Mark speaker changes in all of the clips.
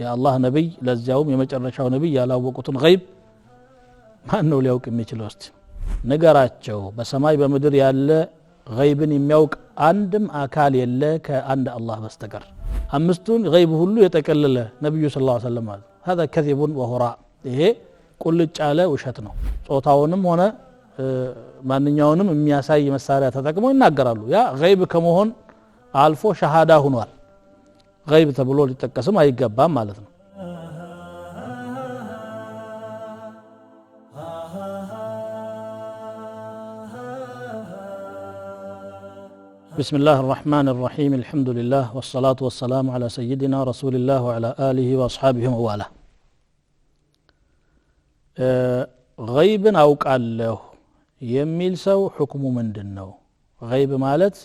Speaker 1: የአላህ ነብይ ለዚያውም የመጨረሻው ነብይ ያላወቁትን ገይብ ማን ነው ሊያውቅ የሚችለው እስቲ ንገራቸው በሰማይ በመድር ያለ ገይብን የሚያውቅ አንድም አካል የለ ከአንድ አላህ በስተቀር አምስቱን ገይብ ሁሉ የጠቀለለ ነብዩ ሰለላሁ ዐለይሂ ወሰለም ማለት هذا كذب وهراء ይሄ ቁልጭ ያለ ውሸት ነው ጾታውንም ሆነ ማንኛውንም የሚያሳይ መሳሪያ ተጠቅመው ይናገራሉ ያ ገይብ ከመሆን አልፎ ሸሃዳ ሆኗል ገይብ ተብሎ ሊጠቀስም አይገባም ማለት ነው بسم الله الرحمن الرحيم الحمد لله والصلاة والسلام على سيدنا رسول الله وعلى آله وأصحابه وآله غيبن أوقعله የሚል ሰው ሁክሙ ምንድነው ገይብ ማለት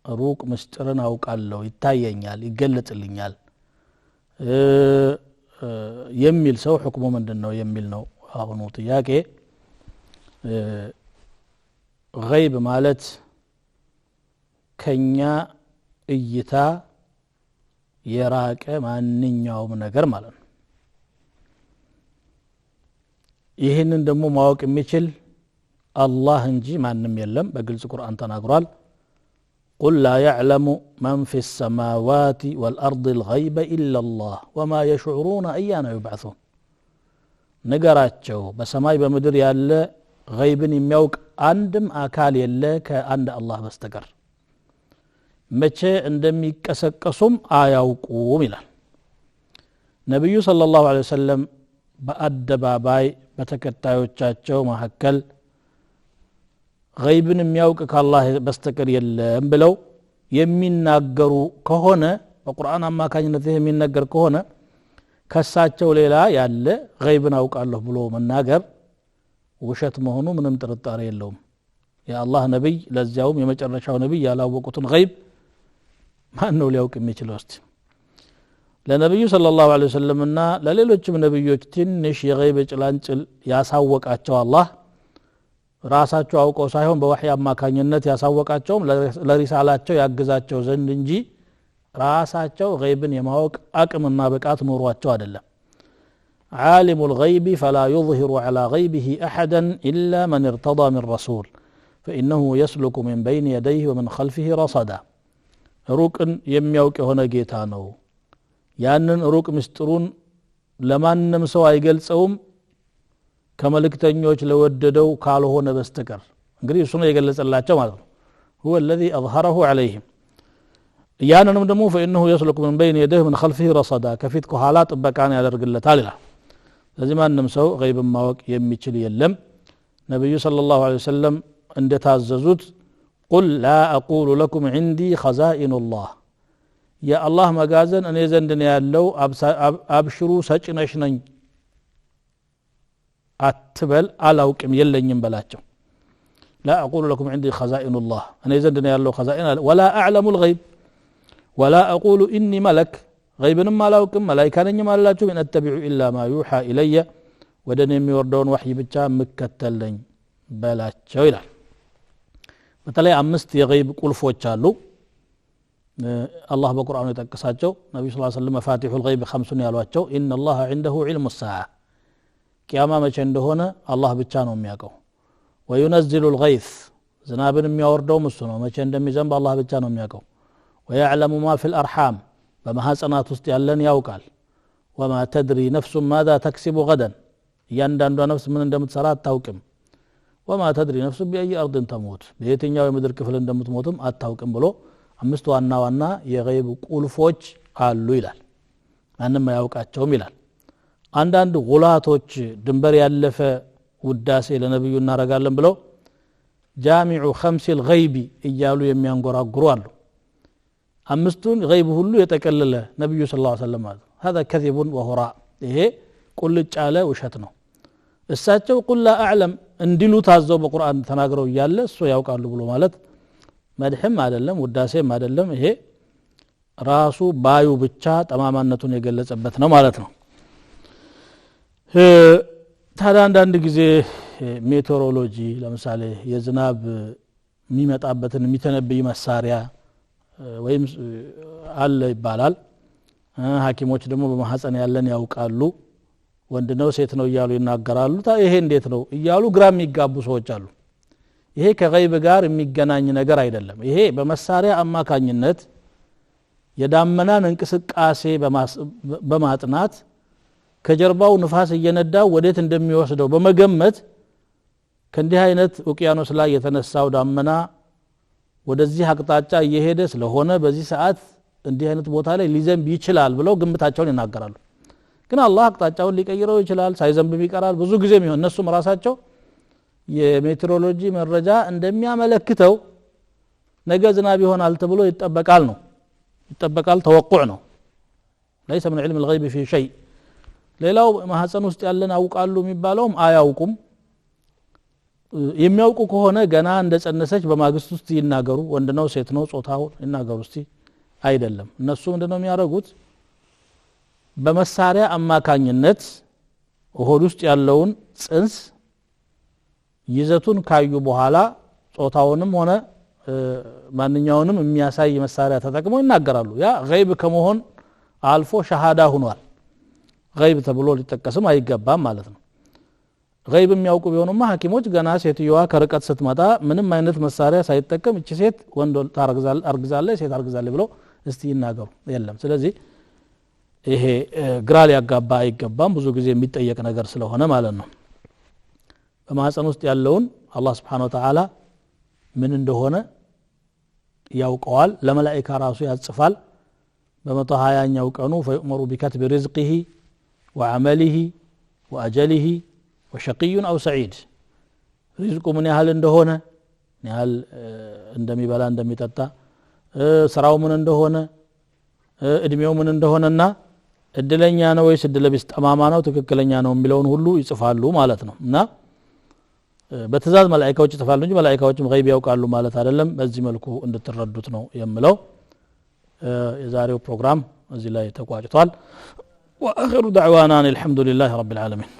Speaker 1: ሩቅ ምስጥርን አውቃለሁ ይታየኛል ይገለጥልኛል የሚል ሰው ሁክሙ ምንድነው የሚል ነው አሁኑ ጥያቄ ገይብ ማለት ከኛ እይታ የራቀ ማንኛውም ነገር ማለት ነው ይሄንን ደግሞ ማወቅ የሚችል الله እንጂ ማንም የለም በግልጽ ቁርአን ተናግሯል قل لا يعلم من في السماوات والأرض الغيب إلا الله وما يشعرون أيان يبعثون ንገራቸው በሰማይ በመድር ያለ ገይብን የሚያውቅ አንድም አካል የለ ከአንድ አላህ በስተቀር መቼ እንደሚቀሰቀሱም አያውቁም ይላል ነብዩ ሰለላሁ ዐለይሂ ወሰለም በአደባባይ በተከታዮቻቸው መሐከል ገይብን የሚያውቅ ከአላህ በስተቀር የለም ብለው የሚናገሩ ከሆነ በቁርአን አማካኝነት የሚነገር ከሆነ ከሳቸው ሌላ ያለ ገይብን አውቃለሁ ብሎ መናገር ውሸት መሆኑ ምንም ጥርጣሬ የለውም የአላህ ነብይ ለዚያውም የመጨረሻው ነብይ ያላወቁትን ገይብ ማን ነው ሊያውቅ የሚችለው እስቲ ለነብዩ ሰለላሁ ዐለይሂ ወሰለምና ለሌሎችም ነብዮች ትንሽ የገይብ ጭላንጭል ያሳወቃቸው አላህ ራሳቸው አውቀው ሳይሆን በወህይ አማካኝነት ያሳወቃቸው ለሪሳላቸው ያግዛቸው ዘንድ እንጂ ራሳቸው ገይብን የማወቅ አቅምና ብቃት ኖሯቸው አይደለም عالم الغيب فلا يظهر على غيبه أحدا إلا من ارتضى من رسول فإنه يسلك من بين يديه ومن خلفه رصدا ሩቅን የሚያውቅ የሆነ ጌታ ነው ያንን ሩቅ ምስጥሩን ለማንም ሰው አይገልጸውም ከመልእክተኞች ለወደደው ካልሆነ በስተቀር እንግዲህ እሱ ነው የገለጸላቸው ማለት ነው هو الذي أظهره عليهم ያንንም ደግሞ فإنه يسلك من بين يديه ومن خلفه رصدا ከፊት ከኋላ ጥበቃን ያደርግለታል ይላል ስለዚህ ማንም ሰው ገይብን ማወቅ የሚችል የለም ነብዩ ሰለላሁ ዐለይሂ ወሰለም እንደታዘዙት قل لا أقول لكم عندي خزائن الله يا الله مغازن እኔ ዘንድ ነው ያለው አብሽሩ ሰጭነሽ ነኝ አትበል አላውቅም የለኝም በላቸው لا أقول لكم عندي خزائن الله እኔ ዘንድ ነው ያለው خزائن ولا أعلم الغيب ولا أقول إني ملك غيبንም አላውቅም መላእክት ነኝ ማላችሁ ان اتبع الا ما يوحى الي ወደኔ የሚወርደውን ወህይ ብቻ መከተልኝ በላቸው ይላል በተለይ አምስት የገይብ ቁልፎች አሉ አላህ በቁርአኑ የጠቀሳቸው ነብዩ ሰለላሁ ዐለይሂ ወሰለም መፋቲሁል ገይብ 5 ያሏቸው ان الله عنده علم الساعه ቂያማ መቼ እንደሆነ አላህ ብቻ ነው የሚያውቀው وينزل الغيث ዝናብን የሚያወርደው እሱ ነው መቼ እንደሚዘንብ አላህ ብቻ ነው የሚያውቀው ويعلم ما في الارحام በማህፀናት ውስጥ ያለን ያውቃል وما تدري نفس ماذا تكسب غدا ያንዳንዷ ነፍስ ምን እንደምትሰራ አታውቅም وما تدري نفس بأي أرض تموت በየትኛው የምድር ክፍል እንደምትሞትም አታውቅም ብሎ አምስት ዋና ዋና የገይብ ቁልፎች አሉ ይላል ማንም ያውቃቸውም ይላል አንዳንድ ጉላቶች ድንበር ያለፈ ውዳሴ ለነብዩ እናረጋለን ብለው ጃሚዑ خمس الغيب እያሉ የሚያንጎራጉሩ አሉ አምስቱን ገይብ ሁሉ የጠቀለለ ነብዩ ሰለላሁ ዐለይሂ ወሰለም ማለት هذا كذب وهراء ይሄ ቁልጭ ያለ ውሸት ነው እሳቸው قل لا اعلم እንዲሉ ታዘው በቁርአን ተናግረው ይያለ እሱ ያውቃሉ ብሎ ማለት መድህም አይደለም ውዳሴም አይደለም ይሄ ራሱ ባዩ ብቻ ተማማነቱን የገለጸበት ነው ማለት ነው ታዲያ አንዳንድ ጊዜ ሜቴሮሎጂ ለምሳሌ የዝናብ የሚመጣበትን የሚተነብይ መሳሪያ ወይም አለ ይባላል ሐኪሞች ደግሞ በማህፀን ያለን ያውቃሉ ወንድ ነው ሴት ነው ይያሉ ይናገራሉ ይሄ እንዴት ነው ይያሉ ግራም ይጋቡ ሰዎች አሉ ይሄ ከገይብ ጋር የሚገናኝ ነገር አይደለም ይሄ በመሳሪያ አማካኝነት የዳመናን እንቅስቃሴ በማጥናት ከጀርባው ንፋስ እየነዳው ወዴት እንደሚወስደው በመገመት ከእንዲህ አይነት ኦቂያኖስ ላይ የተነሳው ዳመና ወደዚህ አቅጣጫ እየሄደ ስለሆነ በዚህ ሰዓት እንዲህ አይነት ቦታ ላይ ሊዘንብ ይችላል ብለው ግምታቸውን ይናገራሉ ግን አላህ አቅጣጫውን ሊቀይረው ይችላል ሳይዘንብ ይቀራል ብዙ ጊዜ የሚሆን እነሱም ራሳቸው የሜትሮሎጂ መረጃ እንደሚያመለክተው ነገ ዝናብ ይሆናል ተብሎ ይጠበቃል ተወቁዕ ነው ليس من علم الغيب في شيء ሌላው ማህፀን ውስጥ ያለን አውቃሉ የሚባለውም አያውቁም የሚያውቁ ከሆነ ገና እንደጸነሰች በማግስት ውስጥ ይናገሩ ወንድ ነው ሴት ነው ጾታው ይናገሩ እስቲ አይደለም እነሱ እንደነው የሚያረጉት በመሳሪያ አማካኝነት ሆድ ውስጥ ያለውን ጽንስ ይዘቱን ካዩ በኋላ ጾታውንም ሆነ ማንኛውንም የሚያሳይ መሳሪያ ተጠቅመው ይናገራሉ ያ ገይብ ከመሆን አልፎ ሸሃዳ ሆኗል ገይብ ተብሎ ሊጠቀስም አይገባም ማለት ነው ገይብ የሚያውቁ ቢሆኑማ ሐኪሞች ገና ሴትየዋ ከርቀት ስትመጣ ምንም አይነት መሳሪያ ሳይጠቀም እቺ ሴት ወንድ አርግዛለች ሴት አርግዛለች ብለው እስቲ ይናገሩ የለም ስለዚህ ይሄ ግራ ሊያጋባ አይገባም ብዙ ጊዜ የሚጠየቅ ነገር ስለሆነ ማለት ነው በማህፀን ውስጥ ያለውን አላህ Subhanahu Wa Ta'ala ምን እንደሆነ ያውቀዋል ለመላእክት ራሱ ያጽፋል በ120ኛው ቀኑ فيؤمر بكتب رزقه وعمله واجله وشقي او سعيد ሪዝቁ ምን ያህል እንደሆነ ያህል እንደሚበላ እንደሚጠጣ ስራው ምን እንደሆነ እድሜው ምን እንደሆነና እድለኛ ነው ወይስ እድለቢስ ጠማማ ነው ትክክለኛ ነው የሚለውን ሁሉ ይጽፋሉ ማለት ነው እና በትእዛዝ መላእክቶች ይጽፋሉ እንጂ መላእክቶችም ገይብ ያውቃሉ ማለት አይደለም በዚህ መልኩ እንድትረዱት ነው የምለው የዛሬው ፕሮግራም እዚህ ላይ ተቋጭቷል واخر دعوانا الحمد لله رب العالمين